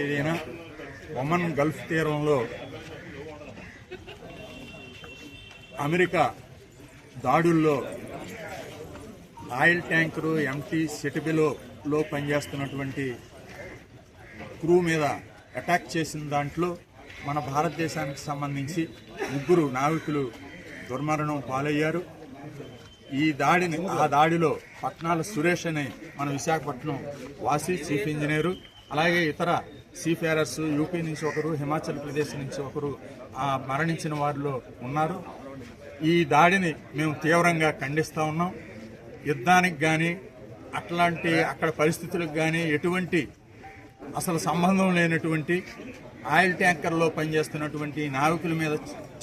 ఏదైనా Oman Gulf తీరంలో America దాడుల్లో ఆయిల్ ట్యాంకరు ఎంటీ సెటిబిలో పనిచేస్తున్నటువంటి క్రూ మీద అటాక్ చేసిన దాంట్లో మన భారతదేశానికి సంబంధించి ముగ్గురు నావికులు దుర్మరణం పాలయ్యారు. ఆ దాడిలో పట్నాల సురేష్ అనే మన విశాఖపట్నం వాసి చీఫ్ ఇంజనీరు, అలాగే ఇతర సీఫేరర్స్ యూపీ నుంచి ఒకరు, హిమాచల్ ప్రదేశ్ నుంచి ఒకరు మరణించిన వారిలో ఉన్నారు. ఈ దాడిని మేము తీవ్రంగా ఖండిస్తూ ఉన్నాం. యుద్ధానికి కానీ అట్లాంటి అక్కడ పరిస్థితులకు కానీ ఎటువంటి అసలు సంబంధం లేనటువంటి ఆయిల్ ట్యాంకర్లో పనిచేస్తున్నటువంటి నావికుల మీద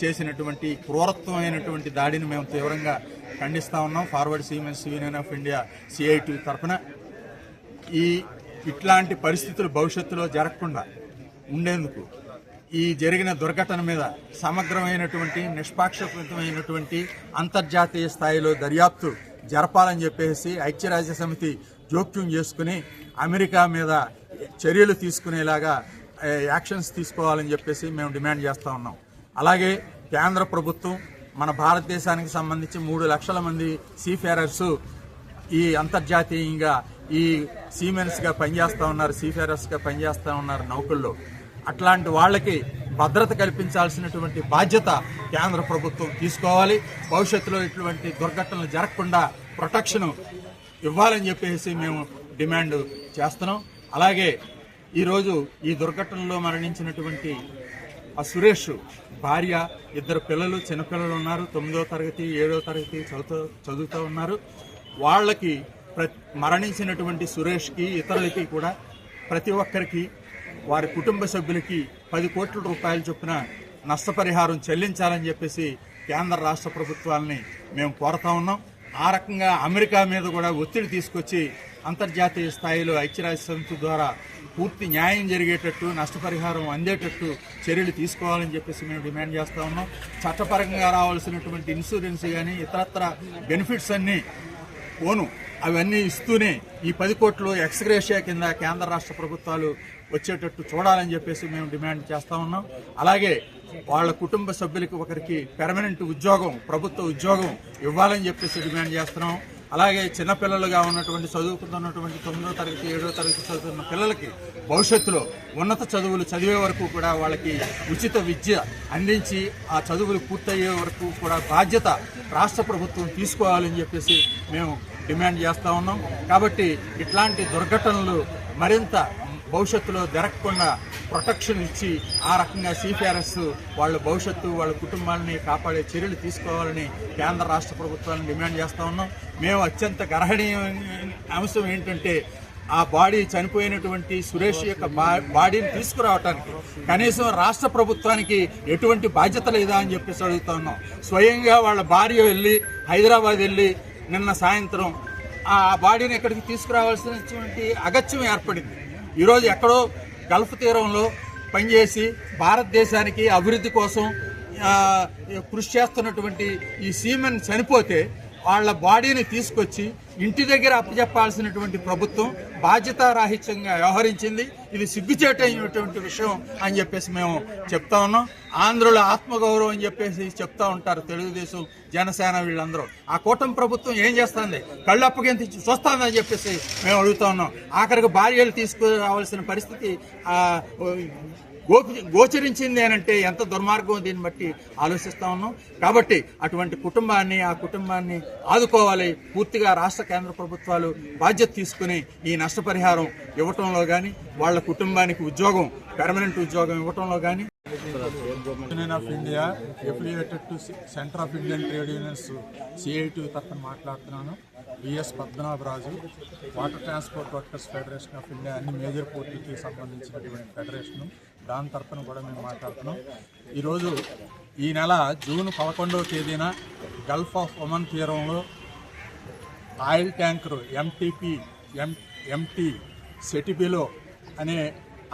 చేసినటువంటి క్రూరత్వమైనటువంటి దాడిని మేము తీవ్రంగా ఖండిస్తూ ఉన్నాం. Forward seamen's union of India CIT తరఫున ఇట్లాంటి పరిస్థితులు భవిష్యత్తులో జరగకుండా ఉండేందుకు ఈ జరిగిన దుర్ఘటన మీద సమగ్రమైనటువంటి నిష్పాక్షపాతమైనటువంటి అంతర్జాతీయ స్థాయిలో దర్యాప్తు జరపాలని చెప్పేసి ఐక్యరాజ్య సమితి జోక్యం చేసుకుని అమెరికా మీద చర్యలు తీసుకునేలాగా యాక్షన్స్ తీసుకోవాలని చెప్పేసి మేము డిమాండ్ చేస్తూ ఉన్నాం. అలాగే కేంద్ర ప్రభుత్వం మన భారతదేశానికి సంబంధించి 3 లక్షల మంది సీఫేరర్స్ ఈ అంతర్జాతీయంగా ఈ సీమెన్స్గా పనిచేస్తూ ఉన్నారు, సీఫేరర్స్గా పనిచేస్తూ ఉన్నారు నౌకల్లో. అట్లాంటి వాళ్ళకి భద్రత కల్పించాల్సినటువంటి బాధ్యత కేంద్ర ప్రభుత్వం తీసుకోవాలి. భవిష్యత్తులో ఇటువంటి దుర్ఘటనలు జరగకుండా ప్రొటెక్షన్ ఇవ్వాలని చెప్పేసి మేము డిమాండ్ చేస్తున్నాం. అలాగే ఈరోజు ఈ దుర్ఘటనలో మరణించినటువంటి ఆ సురేష్ భార్య, 2 పిల్లలు, చిన్నపిల్లలు ఉన్నారు. 9వ తరగతి 7వ తరగతి చదువుతూ ఉన్నారు. వాళ్ళకి మరణించినటువంటి సురేష్కి, ఇతరులకి కూడా ప్రతి ఒక్కరికి వారి కుటుంబ సభ్యులకి 10 కోట్ల రూపాయల చొప్పున నష్టపరిహారం చెల్లించాలని చెప్పేసి కేంద్ర రాష్ట్ర ప్రభుత్వాలని మేము కోరుతా ఉన్నాం. ఆ రకంగా అమెరికా మీద కూడా ఒత్తిడి తీసుకొచ్చి అంతర్జాతీయ స్థాయిలో ఐక్యరాజ్య సమితి ద్వారా పూర్తి న్యాయం జరిగేటట్టు, నష్టపరిహారం అందేటట్టు చర్యలు తీసుకోవాలని చెప్పేసి మేము డిమాండ్ చేస్తూ ఉన్నాం. చట్టపరంగా రావాల్సినటువంటి ఇన్సూరెన్స్ కానీ ఇతరత్ర బెనిఫిట్స్ అన్నీ అవన్నీ ఇస్తూనే ఈ 10 కోట్లు ఎక్స్గ్రేషియా కింద కేంద్ర రాష్ట్ర ప్రభుత్వాలు వచ్చేటట్టు చూడాలని చెప్పేసి మేము డిమాండ్ చేస్తూ ఉన్నాం. అలాగే వాళ్ళ కుటుంబ సభ్యులకి ఒకరికి పెర్మనెంట్ ఉద్యోగం, ప్రభుత్వ ఉద్యోగం ఇవ్వాలని చెప్పేసి డిమాండ్ చేస్తున్నాం. అలాగే చిన్నపిల్లలుగా ఉన్నటువంటి చదువుకున్నటువంటి 9వ తరగతి 7వ తరగతి చదువుతున్న పిల్లలకి భవిష్యత్తులో ఉన్నత చదువులు చదివే వరకు కూడా వాళ్ళకి ఉచిత విద్య అందించి ఆ చదువులు పూర్తయ్యే వరకు కూడా బాధ్యత రాష్ట్ర ప్రభుత్వం తీసుకోవాలని చెప్పేసి మేము డిమాండ్ చేస్తూ ఉన్నాం. కాబట్టి ఇట్లాంటి దుర్ఘటనలు మరింత భవిష్యత్తులో జరగకుండా ప్రొటెక్షన్ ఇచ్చి ఆ రకంగా సీఫేరర్స్ వాళ్ళ భవిష్యత్తు, వాళ్ళ కుటుంబాలని కాపాడే చర్యలు తీసుకోవాలని కేంద్ర రాష్ట్ర ప్రభుత్వాలను డిమాండ్ చేస్తూ ఉన్నాం. మేము అత్యంత గర్హనీయమైన అంశం ఏంటంటే ఆ బాడీ, చనిపోయినటువంటి సురేష్ యొక్క బాడీని తీసుకురావడానికి కనీసం రాష్ట్ర ప్రభుత్వానికి ఎటువంటి బాధ్యత లేదా అని చెప్పేసి అడుగుతా ఉన్నాం. స్వయంగా వాళ్ళ భార్య వెళ్ళి హైదరాబాద్ వెళ్ళి నిన్న సాయంత్రం ఆ బాడీని ఇక్కడికి తీసుకురావాల్సినటువంటి అగత్యం ఏర్పడింది. ఈరోజు ఎక్కడో గల్ఫ్ తీరంలో పనిచేసి భారతదేశానికి అభివృద్ధి కోసం కృషి చేస్తున్నటువంటి ఈ సీమెన్ చనిపోతే వాళ్ళ బాడీని తీసుకొచ్చి ఇంటి దగ్గర అప్పచెప్పాల్సినటువంటి ప్రభుత్వం బాధ్యతారాహిత్యంగా వ్యవహరించింది. ఇది సిగ్గుచేటైనటువంటి విషయం అని చెప్పేసి మేము చెప్తా ఉన్నాం. ఆంధ్రుల ఆత్మగౌరవం అని చెప్పేసి చెప్తా ఉంటారు తెలుగుదేశం, జనసేన వీళ్ళందరూ. ఆ కూటమి ప్రభుత్వం ఏం చేస్తుంది? కళ్ళు అప్పగించి చూస్తుందని చెప్పేసి మేము అడుగుతా ఉన్నాం. ఆఖరికి భార్యలు తీసుకురావాల్సిన పరిస్థితి గోచరించింది అని అంటే ఎంత దుర్మార్గం, దీన్ని బట్టి ఆలోచిస్తూ ఉన్నాం. కాబట్టి అటువంటి ఆ కుటుంబాన్ని ఆదుకోవాలి. పూర్తిగా రాష్ట్ర కేంద్ర ప్రభుత్వాలు బాధ్యత తీసుకుని ఈ నష్టపరిహారం ఇవ్వటంలో కానీ, వాళ్ళ కుటుంబానికి ఉద్యోగం, పెర్మనెంట్ ఉద్యోగం ఇవ్వటంలో కానీ. Union of India affiliated to centre of Indian trade unions CIT తరఫున మాట్లాడుతున్నాను. VS Padmanabharaju, water transport workers federation of India, అన్ని మేజర్ పోర్టులకి సంబంధించినటువంటి ఫెడరేషను, దాని తరఫున కూడా మేము మాట్లాడుతున్నాం. ఈరోజు ఈ నెల జూన్ 11వ తేదీన గల్ఫ్ ఆఫ్ ఒమన్ తీరంలో ఆయిల్ ట్యాంకరు ఎంటీ సెటిబిలో అనే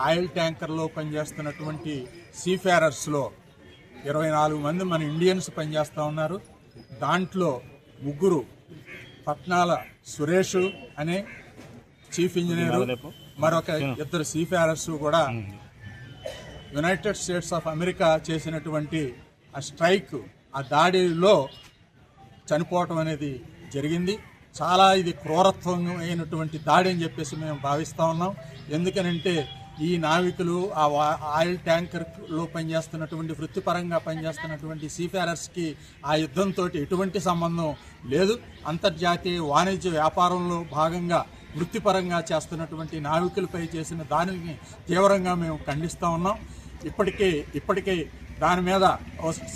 ఆయిల్ ట్యాంకర్లో పనిచేస్తున్నటువంటి సీఫేరర్స్లో 24 మంది మన ఇండియన్స్ పనిచేస్తూ ఉన్నారు. దాంట్లో 3 పట్నాల సురేష్ అనే చీఫ్ ఇంజనీరు, మరొక ఇద్దరు సీఫేరర్స్ కూడా యునైటెడ్ స్టేట్స్ ఆఫ్ అమెరికా చేసినటువంటి ఆ స్ట్రైక్, ఆ దాడిలో చనిపోవటం అనేది జరిగింది. చాలా ఇది క్రూరత్వం అయినటువంటి దాడి అని చెప్పేసి మేము భావిస్తూ ఉన్నాం. ఎందుకనంటే ఈ నావికులు ఆ ఆయిల్ ట్యాంకర్లో పనిచేస్తున్నటువంటి వృత్తిపరంగా పనిచేస్తున్నటువంటి సీఫేరర్స్కి ఆ యుద్ధంతో ఎటువంటి సంబంధం లేదు. అంతర్జాతీయ వాణిజ్య వ్యాపారంలో భాగంగా వృత్తిపరంగా చేస్తున్నటువంటి నావికులపై చేసిన దానిని తీవ్రంగా మేము ఖండిస్తూ ఉన్నాం. ఇప్పటికే దాని మీద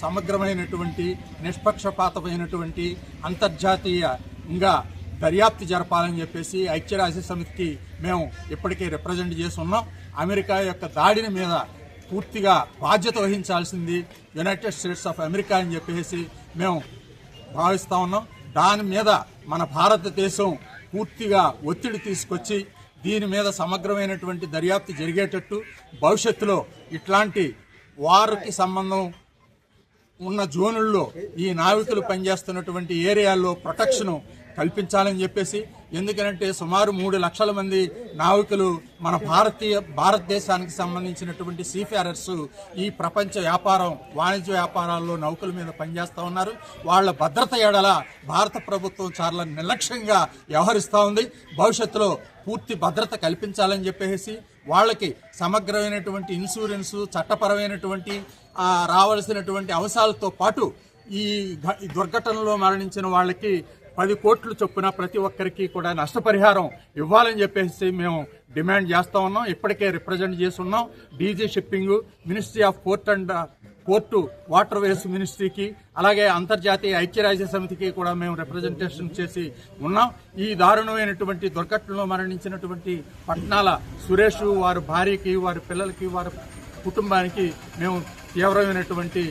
సమగ్రమైనటువంటి నిష్పక్షపాతమైనటువంటి అంతర్జాతీయంగా దర్యాప్తు జరపాలని చెప్పేసి ఐక్యరాజ్య సమితికి మేము ఇప్పటికే రిప్రజెంట్ చేసి ఉన్నాం. అమెరికా యొక్క దాడిని మీద పూర్తిగా బాధ్యత వహించాల్సింది యునైటెడ్ స్టేట్స్ ఆఫ్ అమెరికా అని చెప్పేసి మేము భావిస్తూ ఉన్నాం. దాని మీద మన భారతదేశం పూర్తిగా ఒత్తిడి తీసుకొచ్చి దీని మీద సమగ్రమైనటువంటి దర్యాప్తు జరిగేటట్టు భవిష్యత్తులో ఇట్లాంటి వారికి సంబంధం ఉన్న జోనుల్లో ఈ నావికులు పనిచేస్తున్నటువంటి ఏరియాల్లో ప్రొటెక్షన్ కల్పించాలని చెప్పేసి, ఎందుకంటే సుమారు 3 లక్షల మంది నావికులు మన భారతదేశానికి సంబంధించినటువంటి సీఫేరర్స్ ఈ ప్రపంచ వాణిజ్య వ్యాపారాల్లో నౌకల మీద పనిచేస్తూ ఉన్నారు. వాళ్ళ భద్రత ఎడల భారత ప్రభుత్వం చాలా నిర్లక్ష్యంగా వ్యవహరిస్తూ ఉంది. భవిష్యత్తులో పూర్తి భద్రత కల్పించాలని చెప్పేసి వాళ్ళకి సమగ్రమైనటువంటి ఇన్సూరెన్సు, చట్టపరమైనటువంటి రావాల్సినటువంటి అంశాలతో పాటు ఈ దుర్ఘటనలో మరణించిన వాళ్ళకి 10 కోట్లు చొప్పున ప్రతి ఒక్కరికి కూడా నష్టపరిహారం ఇవ్వాలని చెప్పేసి మేము డిమాండ్ చేస్తూ ఉన్నాం. ఇప్పటికే రిప్రజెంట్ చేస్తున్నాం DG shipping, ministry of port water ways మినిస్ట్రీకి, అలాగే అంతర్జాతీయ ఐక్యరాజ్య సమితికి కూడా మేము రిప్రజెంటేషన్ చేసి ఉన్నాం. ఈ దారుణమైనటువంటి దుర్ఘటనలో మరణించినటువంటి పట్నాల సురేష్, వారి భార్యకి, వారి పిల్లలకి, వారి కుటుంబానికి మేము తీవ్రమైనటువంటి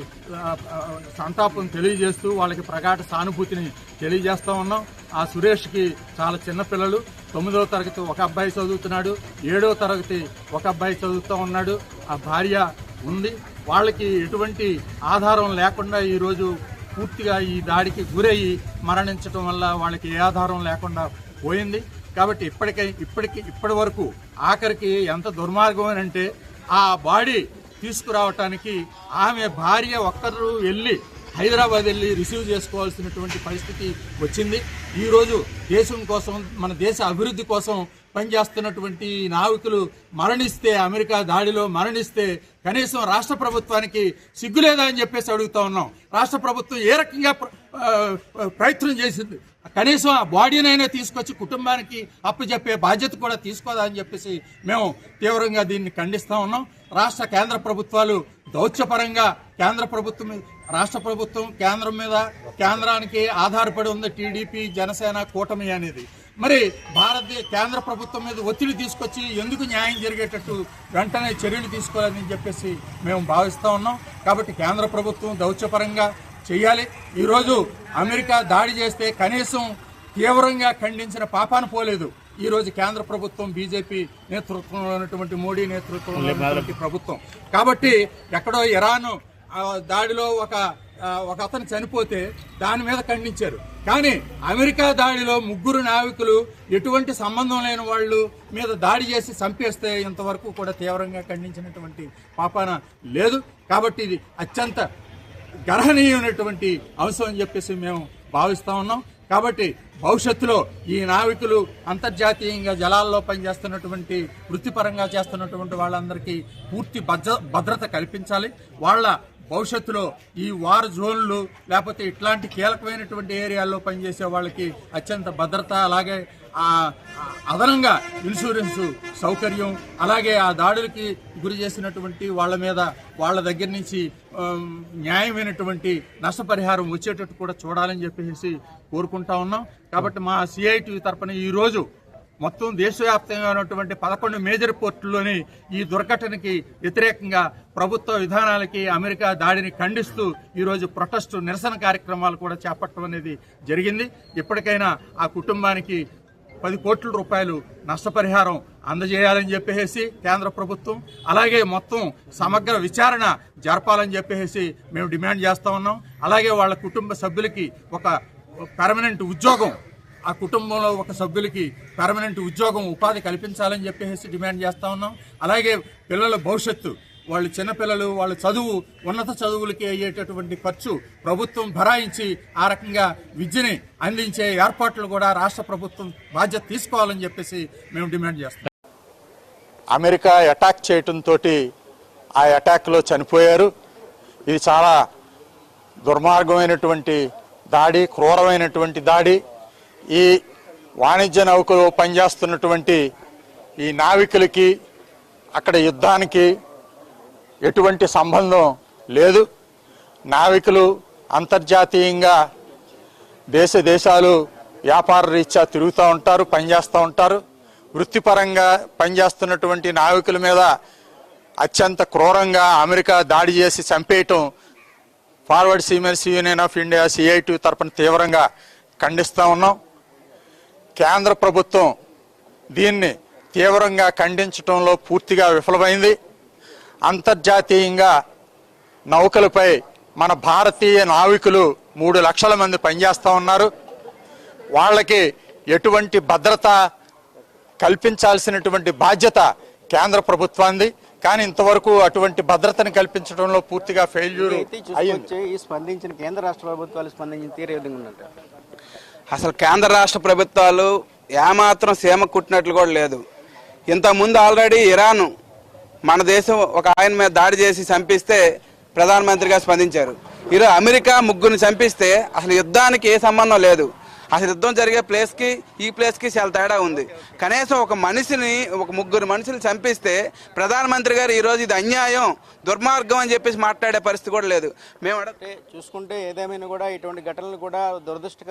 సంతాపం తెలియజేస్తూ వాళ్ళకి ప్రగాఢ సానుభూతిని తెలియజేస్తూ ఉన్నాం. ఆ సురేష్కి చాలా చిన్నపిల్లలు, 9వ తరగతి ఒక అబ్బాయి చదువుతున్నాడు, 7వ తరగతి ఒక అబ్బాయి చదువుతూ ఉన్నాడు. ఆ భార్య ఉంది. వాళ్ళకి ఎటువంటి ఆధారం లేకుండా ఈరోజు పూర్తిగా ఈ దాడికి గురయ్యి మరణించడం వల్ల వాళ్ళకి ఏ ఆధారం లేకుండా పోయింది. కాబట్టి ఇప్పటి వరకు ఆఖరికి ఎంత దుర్మార్గం అని అంటే ఆ బాడీ తీసుకురావటానికి ఆమె భార్య ఒక్కరు వెళ్ళి హైదరాబాద్ వెళ్ళి రిసీవ్ చేసుకోవాల్సినటువంటి పరిస్థితి వచ్చింది. ఈరోజు దేశం కోసం, మన దేశ అభివృద్ధి కోసం పనిచేస్తున్నటువంటి నావికులు మరణిస్తే, అమెరికా దాడిలో మరణిస్తే కనీసం రాష్ట్ర ప్రభుత్వానికి సిగ్గులేదా అని చెప్పేసి అడుగుతా ఉన్నాం. రాష్ట్ర ప్రభుత్వం ఏ రకంగా ప్రయత్నం చేసింది? కనీసం ఆ బాడీనైనా తీసుకొచ్చి కుటుంబానికి అప్పచెప్పే బాధ్యత కూడా తీసుకోదా అని చెప్పేసి మేము తీవ్రంగా దీన్ని ఖండిస్తా ఉన్నాం. కేంద్ర ప్రభుత్వాలు దౌత్యపరంగా రాష్ట్ర ప్రభుత్వం కేంద్రం మీద, కేంద్రానికి ఆధారపడి ఉంది టీడీపీ, జనసేన కూటమి అనేది. మరి కేంద్ర ప్రభుత్వం మీద ఒత్తిడి తీసుకొచ్చి ఎందుకు న్యాయం జరిగేటట్టు వెంటనే చర్యలు తీసుకోవాలని చెప్పేసి మేము భావిస్తూ ఉన్నాం. కాబట్టి కేంద్ర ప్రభుత్వం దౌత్యపరంగా చేయాలి. ఈరోజు అమెరికా దాడి చేస్తే కనీసం తీవ్రంగా ఖండించిన పాపాన పోలేదు. ఈరోజు కేంద్ర ప్రభుత్వం, బీజేపీ నేతృత్వంలో ఉన్నటువంటి మోడీ నేతృత్వంలో ఉన్నటువంటి ప్రభుత్వం. కాబట్టి ఎక్కడో ఇరాన్ దాడిలో ఒక అతను చనిపోతే దాని మీద ఖండించారు. కానీ అమెరికా దాడిలో 3 నావికులు ఎటువంటి సంబంధం లేని వాళ్ళు మీద దాడి చేసి చంపేస్తే ఇంతవరకు కూడా తీవ్రంగా ఖండించినటువంటి పాపాన లేదు. కాబట్టి ఇది అత్యంత గర్హనీయమైనటువంటి అంశం అని చెప్పేసి మేము భావిస్తా ఉన్నాం. కాబట్టి భవిష్యత్తులో ఈ నావికులు అంతర్జాతీయంగా జలాల్లో పనిచేస్తున్నటువంటి, వృత్తిపరంగా చేస్తున్నటువంటి వాళ్ళందరికీ పూర్తి భద్రత కల్పించాలి. వాళ్ళ భవిష్యత్తులో ఈ వార్ జోన్లు లేకపోతే ఇట్లాంటి కీలకమైనటువంటి ఏరియాల్లో పనిచేసే వాళ్ళకి అత్యంత భద్రత, అలాగే అదనంగా ఇన్సూరెన్స్ సౌకర్యం, అలాగే ఆ దాడులకి గురి చేసినటువంటి వాళ్ళ దగ్గర నుంచి న్యాయమైనటువంటి నష్టపరిహారం వచ్చేటట్టు కూడా చూడాలని చెప్పేసి కోరుకుంటా ఉన్నాం. కాబట్టి మా సిఐటి తరఫున ఈరోజు మొత్తం దేశవ్యాప్తంగా ఉన్నటువంటి 11 మేజర్ పోర్టుల్లోని ఈ దుర్ఘటనకి వ్యతిరేకంగా ప్రభుత్వ విధానాలకి, అమెరికా దాడిని ఖండిస్తూ ఈరోజు ప్రొటెస్ట్, నిరసన కార్యక్రమాలు కూడా చేపట్టడం అనేది జరిగింది. ఇప్పటికైనా ఆ కుటుంబానికి 10 కోట్ల రూపాయలు నష్టపరిహారం అందజేయాలని చెప్పేసి కేంద్ర ప్రభుత్వం, అలాగే మొత్తం సమగ్ర విచారణ జరపాలని చెప్పేసి మేము డిమాండ్ చేస్తా ఉన్నాం. అలాగే వాళ్ళ కుటుంబ సభ్యులకి ఒక పర్మనెంట్ ఉద్యోగం ఆ కుటుంబంలో ఒక సభ్యులకి పర్మనెంట్ ఉద్యోగం ఉపాధి కల్పించాలని చెప్పేసి డిమాండ్ చేస్తా ఉన్నాం. అలాగే పిల్లల భవిష్యత్తు, వాళ్ళు చిన్నపిల్లలు, వాళ్ళ చదువు, ఉన్నత చదువులకి అయ్యేటటువంటి ఖర్చు ప్రభుత్వం భరాయించి ఆ రకంగా విద్యని అందించే ఏర్పాట్లు కూడా రాష్ట్ర ప్రభుత్వం బాధ్యత తీసుకోవాలని చెప్పేసి మేము డిమాండ్ చేస్తాం. అమెరికా అటాక్ చేయటంతో ఆ అటాక్లో చనిపోయారు. ఇది చాలా దుర్మార్గమైనటువంటి దాడి, క్రూరమైనటువంటి దాడి. ఈ వాణిజ్య నౌకలో పనిచేస్తున్నటువంటి ఈ నావికులకి అక్కడ యుద్ధానికి ఎటువంటి సంబంధం లేదు. నావికులు అంతర్జాతీయంగా దేశాలు వ్యాపార రీత్యా తిరుగుతూ ఉంటారు, పనిచేస్తూ ఉంటారు. వృత్తిపరంగా పనిచేస్తున్నటువంటి నావికుల మీద అత్యంత క్రూరంగా అమెరికా దాడి చేసి చంపేయటం forward seamen's union of India CITU తరపున తీవ్రంగా ఖండిస్తూ ఉన్నాం. కేంద్ర ప్రభుత్వం దీన్ని తీవ్రంగా ఖండించడంలో పూర్తిగా విఫలమైంది. అంతర్జాతీయంగా నౌకలపై మన భారతీయ నావికులు 3 లక్షల మంది పనిచేస్తూ ఉన్నారు. వాళ్ళకి ఎటువంటి భద్రత కల్పించాల్సినటువంటి బాధ్యత కేంద్ర ప్రభుత్వాన్ని, కానీ ఇంతవరకు అటువంటి భద్రతను కల్పించడంలో పూర్తిగా ఫెయిల్యూర్ అయ్యింది. స్పందించిన కేంద్ర రాష్ట్ర ప్రభుత్వాలు స్పందించిన తీరు ఏ విధంగా ఉందంటే, అసలు కేంద్ర రాష్ట్ర ప్రభుత్వాలు ఏమాత్రం సీమ కుట్టినట్లు కూడా లేదు. ఇంతకుముందు ఆల్రెడీ ఇరాన్ మన దేశం ఒక ఆయన మీద దాడి చేసి చంపిస్తే ప్రధానమంత్రిగా స్పందించారు. ఈరోజు అమెరికా 3 చంపిస్తే అసలు యుద్ధానికి ఏ సంబంధం లేదు. అసలు యుద్ధం జరిగే ప్లేస్కి ఈ ప్లేస్కి చాలా తేడా ఉంది. కనీసం ఒక 3 మనుషులు చంపిస్తే ప్రధానమంత్రి గారు ఈరోజు ఇది అన్యాయం, దుర్మార్గం అని చెప్పేసి మాట్లాడే పరిస్థితి కూడా లేదు. మేము చూసుకుంటే ఏదేమైనా కూడా ఇటువంటి ఘటనలు కూడా దురదృష్టకరం.